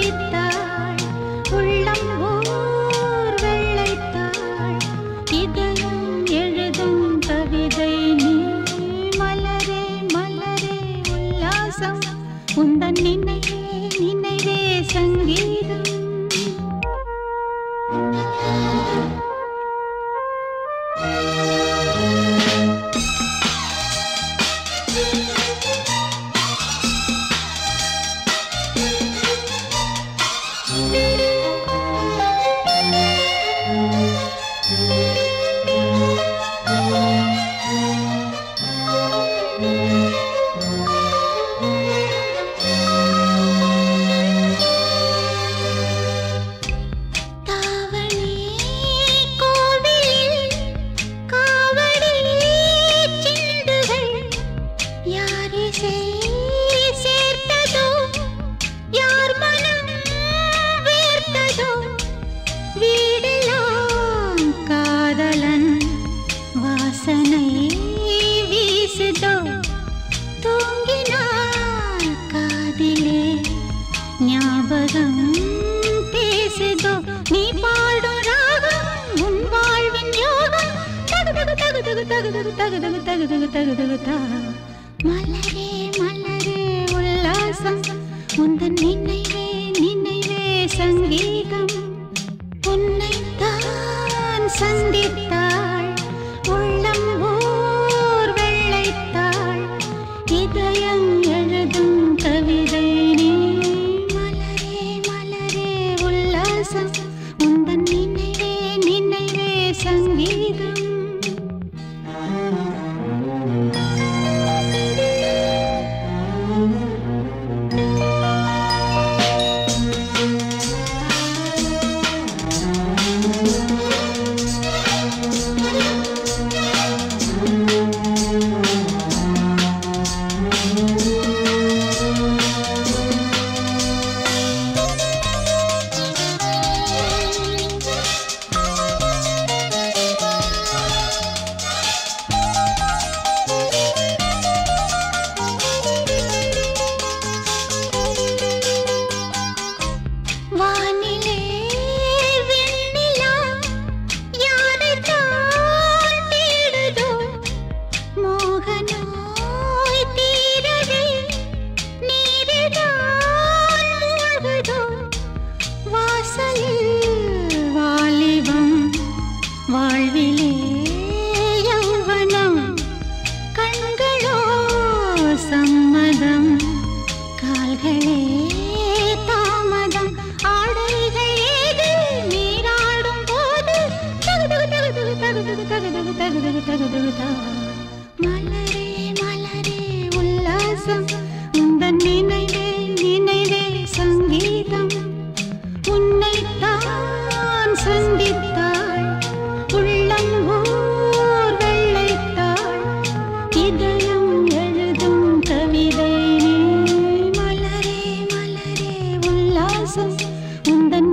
சந்தித்தாள் உள்ளம் ஓர் வெள்ளைத்தாள் இதயம் எழுதும் கவிதை நீ மலரே மலரே உல்லாசம் உந்தன் நினைவே நினைவே சங்கீதம் ஞாபகம் பேசுதோ நீ பாடும் ராகம் உன் வாழ்வின் யோகம் தகு தகு தகு தகு தகு தகு தகு தகு தகு தகு தகு தா மலரே மலரே உல்லாசம் உந்தன் நினைவே நினைவே சங்கீதம் உன்னைத்தான் சந்தித்தாள் உள்ளம் ஓர் வெள்ளைத்தாள் இதயம் எழுதும் கவிதை நீ உந்தன் நினைவே நினைவே சங்கீதம் வாழ்விலே யௌவனம் கண்களோ சம்மதம் கால்களே தாமதம் ஆடைகள் ஏது நீராடும் போது தகு தகு தகு தகு தகு தகு தகு தகு தகு தகு தா மலரே மலரே உல்லாசம் உந்தன் நினைவே நினைவே சங்கீதம் உன்னைத்தான் சந்தித்தாள் உள்ளம் ஓர் வெள்ளைத்தாள் இதயம் எழுதும் கவிதை நீ மலரே மலரே உல்லாசம் உந்தன்